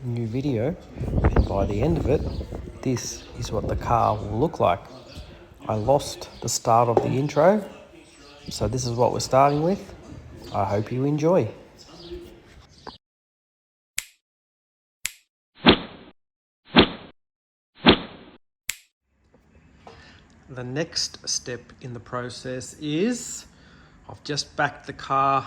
new video, and by the end of it, this is what the car will look like. I lost the start of the intro, so this is what we're starting with. I hope you enjoy. The next step in the process is I've just backed the car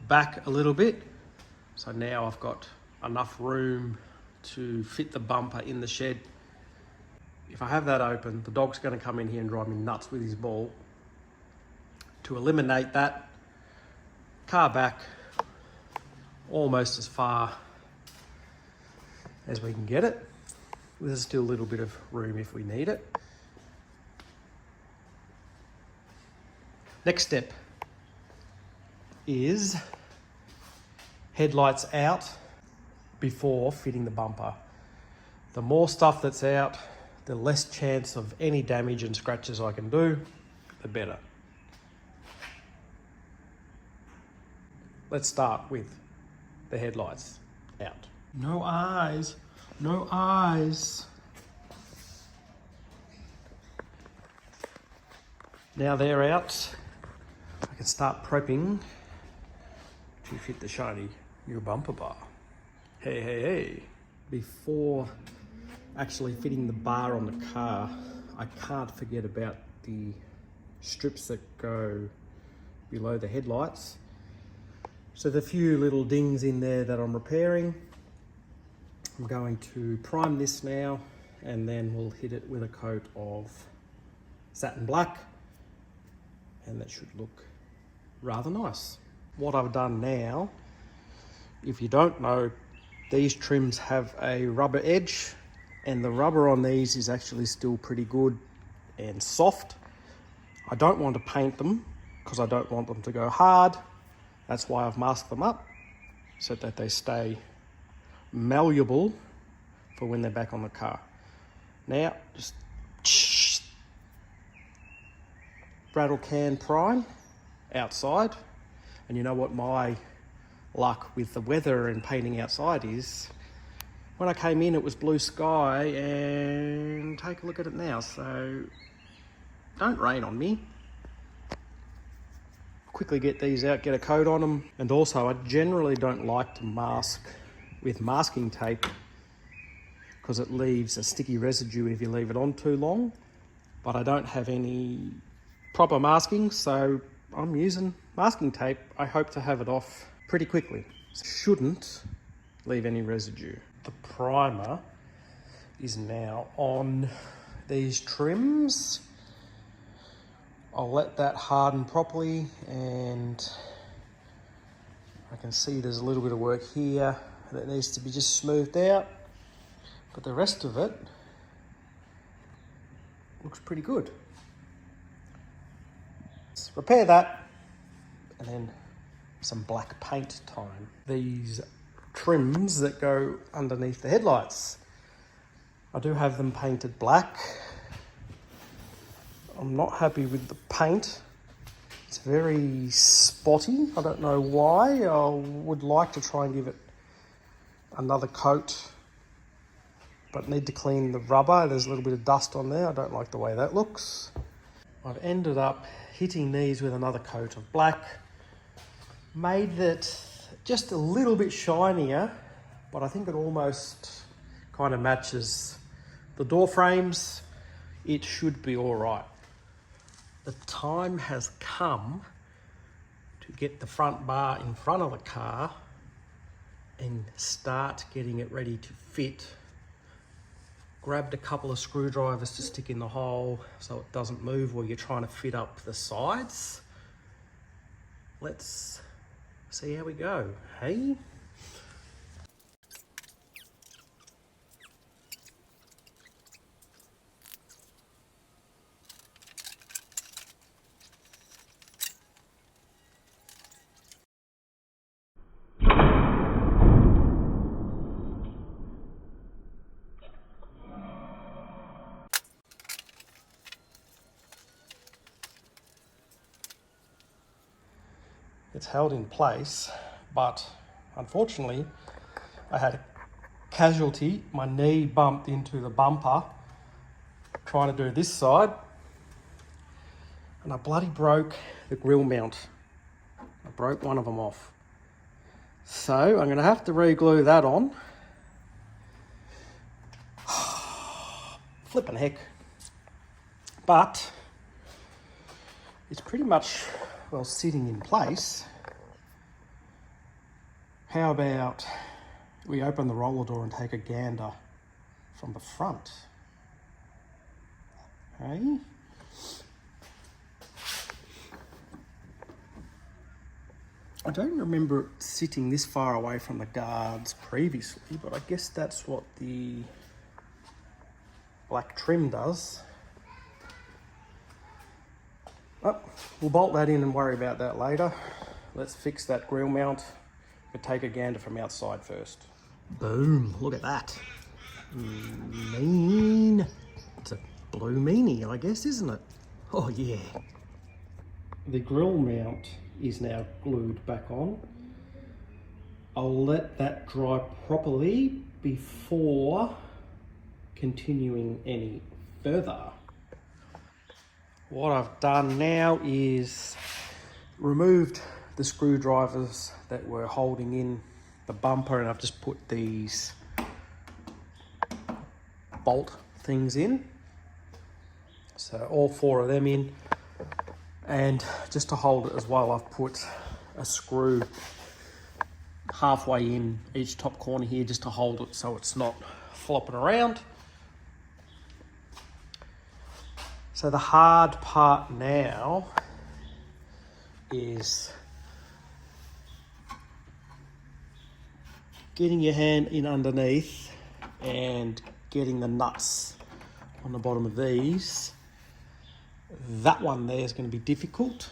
back a little bit. So now I've got enough room to fit the bumper in the shed. If I have that open, the dog's going to come in here and drive me nuts with his ball. To eliminate that, car back almost as far as we can get it. There's still a little bit of room if we need it. Next step is headlights out before fitting the bumper. The more stuff that's out, the less chance of any damage and scratches I can do, the better. Let's start with the headlights out. No eyes, no eyes. Now they're out, I can start prepping to fit the shiny new bumper bar. Hey. Before actually fitting the bar on the car, I can't forget about the strips that go below the headlights. So the few little dings in there that I'm repairing, I'm going to prime this now, and then we'll hit it with a coat of satin black, and that should look rather nice. What I've done now, if you don't know, these trims have a rubber edge, and the rubber on these is actually still pretty good and soft. I don't want to paint them because I don't want them to go hard. That's why I've masked them up so that they stay malleable for when they're back on the car. Now, just rattle can prime outside. And you know what my luck with the weather and painting outside is? When I came in, it was blue sky, and take a look at it now. So don't rain on me. Quickly get these out, get a coat on them. And also, I generally don't like to mask with masking tape because it leaves a sticky residue if you leave it on too long. But I don't have any proper masking, so I'm using masking tape. I hope to have it off pretty quickly. Shouldn't leave any residue. The primer is now on these trims. I'll let that harden properly, and I can see there's a little bit of work here that needs to be just smoothed out, but the rest of it looks pretty good. Let's repair that, and then some black paint time. These trims that go underneath the headlights, I do have them painted black. I'm not happy with the paint. It's very spotty. I don't know why. I would like to try and give it another coat, but need to clean the rubber. There's a little bit of dust on there. I don't like the way that looks. I've ended up hitting these with another coat of black. Made it just a little bit shinier, but I think it almost kind of matches the door frames. It should be all right. The time has come to get the front bar in front of the car and start getting it ready to fit. Grabbed a couple of screwdrivers to stick in the hole so it doesn't move while you're trying to fit up the sides. Let's see how we go, hey? It's held in place, but unfortunately I had a casualty. My knee bumped into the bumper trying to do this side, and I bloody broke the grill mount. I broke one of them off. So I'm going to have to re-glue that on. Flippin' heck. But it's pretty much, well, sitting in place. How about we open the roller door and take a gander from the front? Okay. I don't remember it sitting this far away from the guards previously, but I guess that's what the black trim does. Oh, we'll bolt that in and worry about that later. Let's fix that grill mount, but take a gander from outside first. Boom, look at that. Mean. It's a blue meanie, I guess, isn't it? Oh yeah. The grill mount is now glued back on. I'll let that dry properly before continuing any further. What I've done now is removed the screwdrivers that were holding in the bumper, and I've just put these bolt things in. So all 4 of them in. And just to hold it as well, I've put a screw halfway in each top corner here just to hold it so it's not flopping around. So the hard part now is getting your hand in underneath and getting the nuts on the bottom of these. That one there is going to be difficult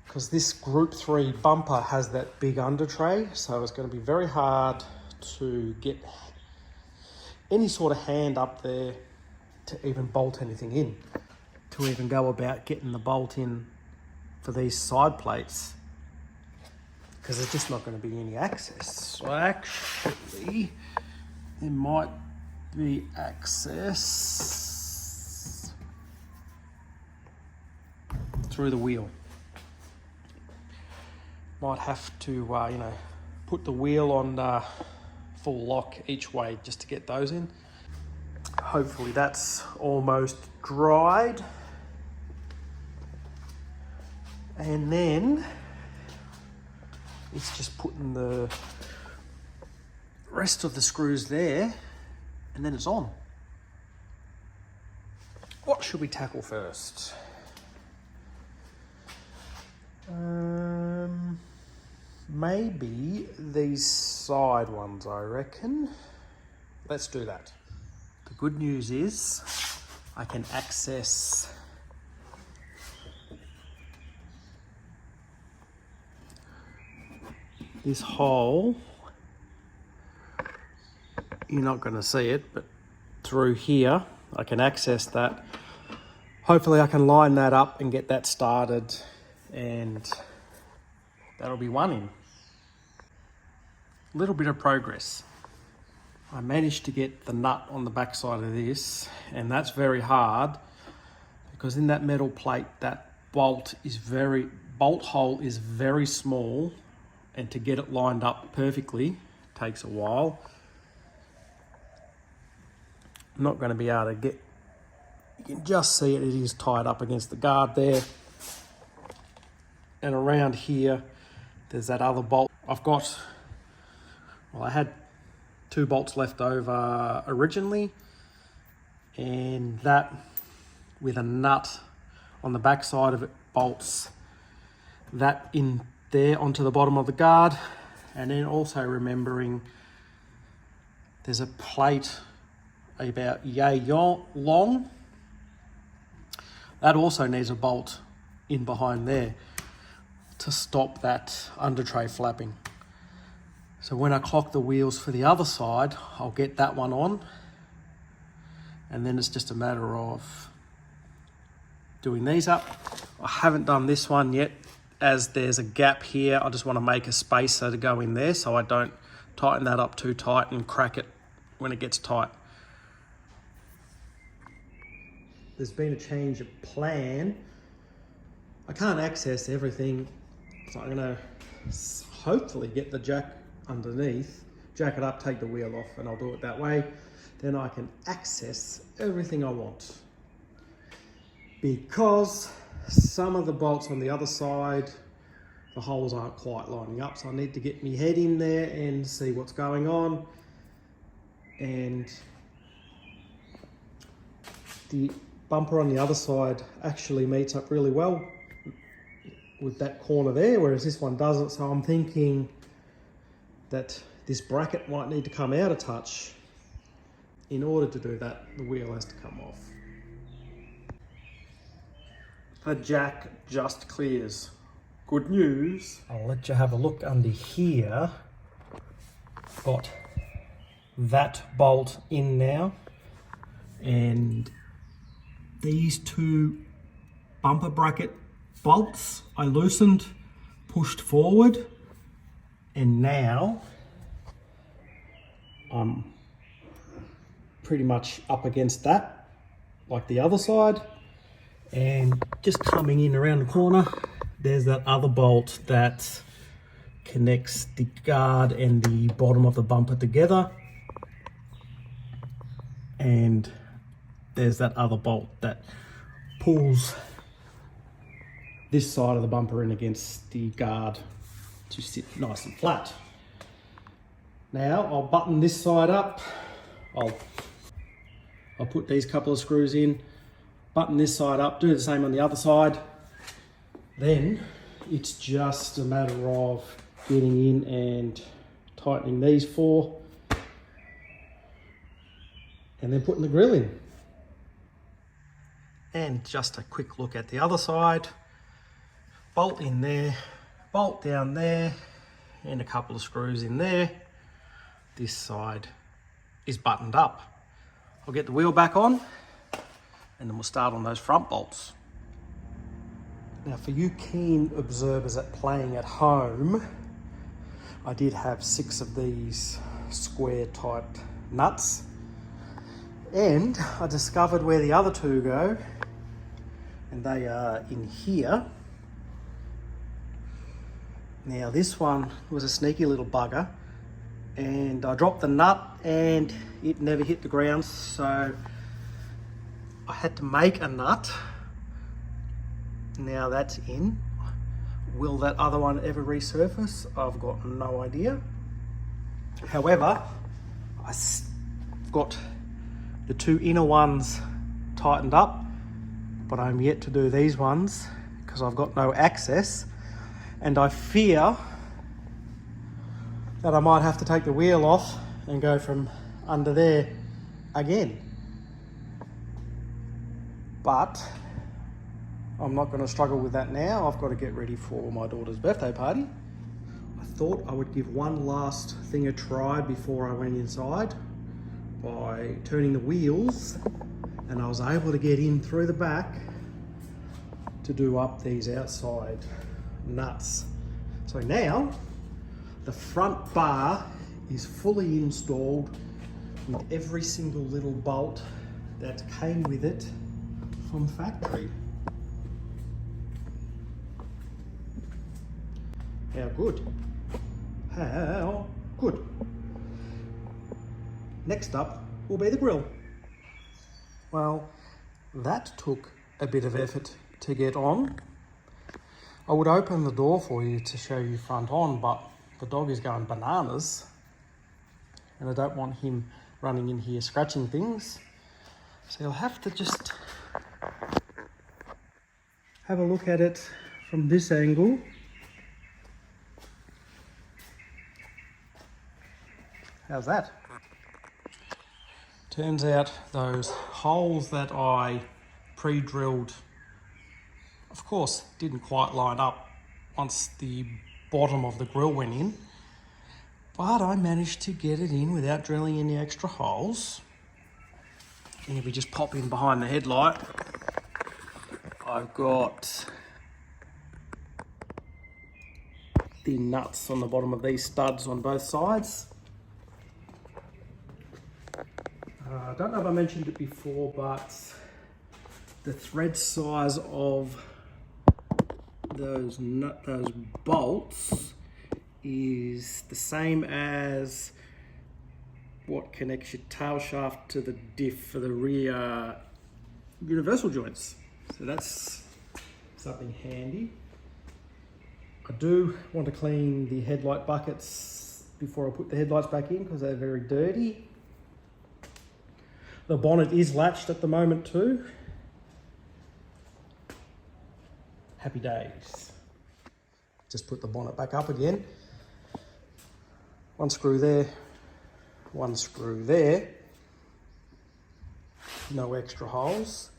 because this Group 3 bumper has that big under tray, so it's going to be very hard to get any sort of hand up there to even bolt anything in, to even go about getting the bolt in for these side plates, because there's just not going to be any access. So actually there might be access through the wheel. Might have to put the wheel on full lock each way just to get those in. Hopefully that's almost dried. And then it's just putting the rest of the screws there, and then it's on. What should we tackle first? Maybe these side ones, I reckon. Let's do that. The good news is I can access this hole. You're not going to see it, but through here I can access that. Hopefully I can line that up and get that started, and that'll be one in. A little bit of progress. I managed to get the nut on the back side of this, and that's very hard because in that metal plate that bolt hole is very small, and to get it lined up perfectly takes a while. I'm not going to be able to get, you can just see it is tied up against the guard there. And around here, there's that other bolt. I had 2 bolts left over originally, and that with a nut on the back side of it bolts that in there onto the bottom of the guard. And then also remembering there's a plate about yay long. That also needs a bolt in behind there to stop that under tray flapping. So when I clock the wheels for the other side, I'll get that one on, and then it's just a matter of doing these up. I haven't done this one yet, as there's a gap here. I just want to make a spacer to go in there so I don't tighten that up too tight and crack it when it gets tight. There's been a change of plan. I can't access everything, so I'm gonna hopefully get the jack underneath, jack it up, take the wheel off, and I'll do it that way. Then I can access everything I want. Because some of the bolts on the other side, the holes aren't quite lining up, so I need to get my head in there and see what's going on. And the bumper on the other side actually meets up really well with that corner there, whereas this one doesn't. So I'm thinking that this bracket might need to come out a touch. In order to do that, the wheel has to come off. The jack just clears. Good news. I'll let you have a look under here. Got that bolt in now, and these two bumper bracket bolts I loosened, pushed forward, and now I'm pretty much up against that like the other side. And just coming in around the corner, there's that other bolt that connects the guard and the bottom of the bumper together. And there's that other bolt that pulls this side of the bumper in against the guard to sit nice and flat. Now I'll button this side up. I'll put these couple of screws in, button this side up, do the same on the other side. Then it's just a matter of getting in and tightening these four, and then putting the grill in. And just a quick look at the other side. Bolt in there, bolt down there, and a couple of screws in there. This side is buttoned up. I'll get the wheel back on, and then we'll start on those front bolts. Now, for you keen observers at playing at home, I did have 6 of these square type nuts, and I discovered where the other 2 go, and they are in here. Now this one was a sneaky little bugger, and I dropped the nut and it never hit the ground, so I had to make a nut. Now that's in. Will that other one ever resurface? I've got no idea. However, I've got the 2 inner ones tightened up, but I'm yet to do these ones because I've got no access, and I fear that I might have to take the wheel off and go from under there again. But I'm not going to struggle with that now. I've got to get ready for my daughter's birthday party. I thought I would give one last thing a try before I went inside by turning the wheels, and I was able to get in through the back to do up these outside nuts. So now the front bar is fully installed with every single little bolt that came with it from factory. How good? How good? Next up will be the grill. Well, that took a bit of effort to get on. I would open the door for you to show you front on, but the dog is going bananas and I don't want him running in here scratching things. So you'll have to just have a look at it from this angle. How's that? Turns out those holes that I pre-drilled, of course, didn't quite line up once the bottom of the grill went in, but I managed to get it in without drilling any extra holes. And if we just pop in behind the headlight, I've got the nuts on the bottom of these studs on both sides. I don't know if I mentioned it before, but the thread size of those bolts is the same as what connects your tail shaft to the diff for the rear universal joints. So that's something handy. I do want to clean the headlight buckets before I put the headlights back in because they're very dirty. The bonnet is latched at the moment too. Happy days. Just put the bonnet back up again. One screw there, one screw there. No extra holes.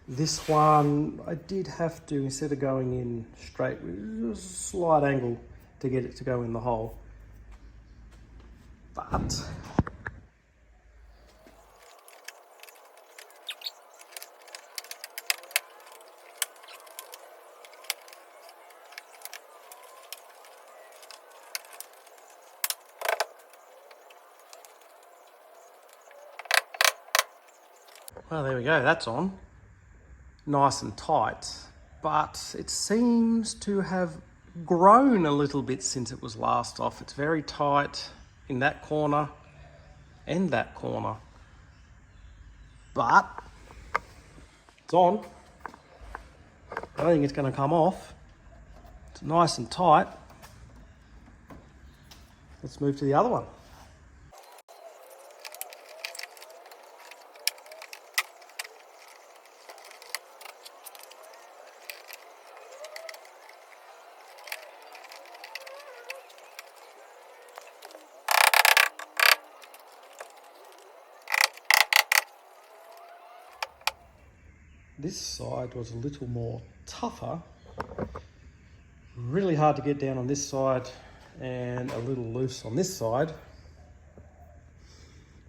This one, I did have to, instead of going in straight, with a slight angle to get it to go in the hole. But well, there we go, that's on. Nice and tight, but it seems to have grown a little bit since it was last off. It's very tight in that corner and that corner, but it's on. I don't think it's going to come off. It's nice and tight. Let's move to the other one. This side was a little more tougher. Really hard to get down on this side and a little loose on this side.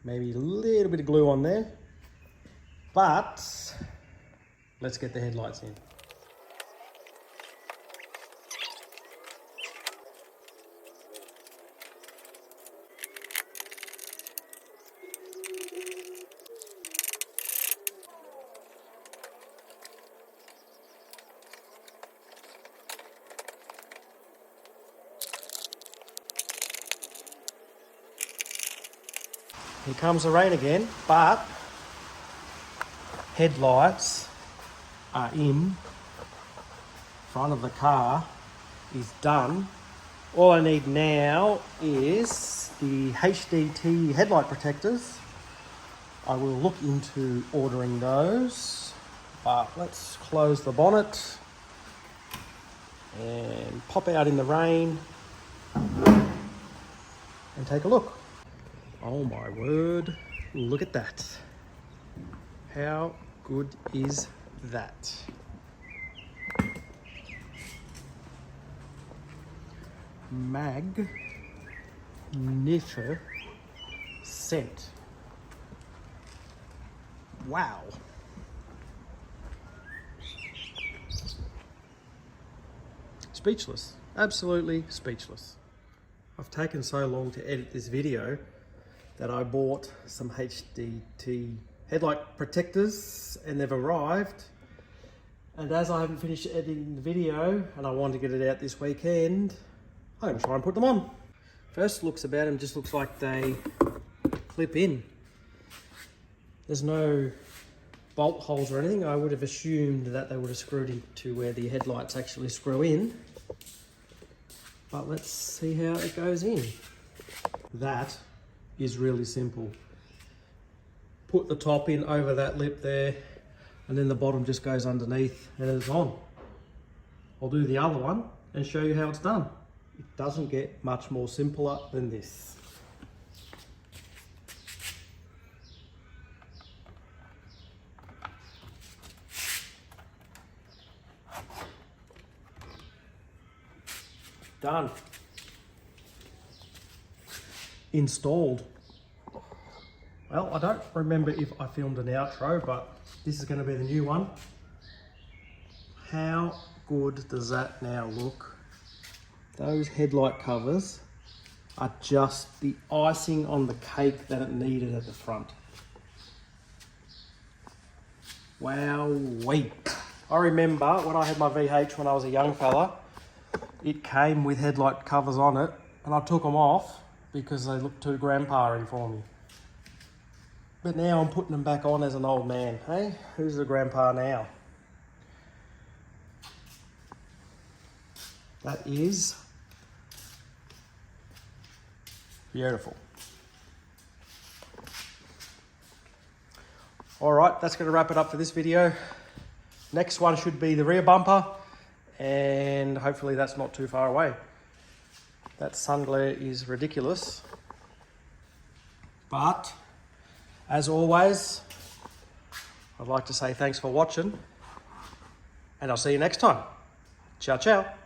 Maybe a little bit of glue on there. But let's get the headlights in. Here comes the rain again, but headlights are in. Front of the car is done. All I need now is the HDT headlight protectors. I will look into ordering those, but let's close the bonnet and pop out in the rain and take a look. Oh my word, look at that. How good is that? Magnificent. Wow. Speechless, absolutely speechless. I've taken so long to edit this video that I bought some HDT headlight protectors and they've arrived. And as I haven't finished editing the video and I want to get it out this weekend, I'm gonna try and put them on. First looks about them just looks like they clip in. There's no bolt holes or anything. I would have assumed that they would have screwed into where the headlights actually screw in. But let's see how it goes in. That is really simple. Put the top in over that lip there and then the bottom just goes underneath and it's on. I'll do the other one and show you how it's done. It doesn't get much more simpler than this. Done. Installed. Well, I don't remember if I filmed an outro, but this is going to be the new one. How good does that now look? Those headlight covers are just the icing on the cake that it needed at the front. Wowee. I remember when I had my VH when I was a young fella, it came with headlight covers on it, and I took them off because they looked too grandpa-y for me. But now I'm putting them back on as an old man, hey? Who's the grandpa now? That is beautiful. All right, that's going to wrap it up for this video. Next one should be the rear bumper, and hopefully that's not too far away. That sun glare is ridiculous. But, as always, I'd like to say thanks for watching, and I'll see you next time. Ciao, ciao.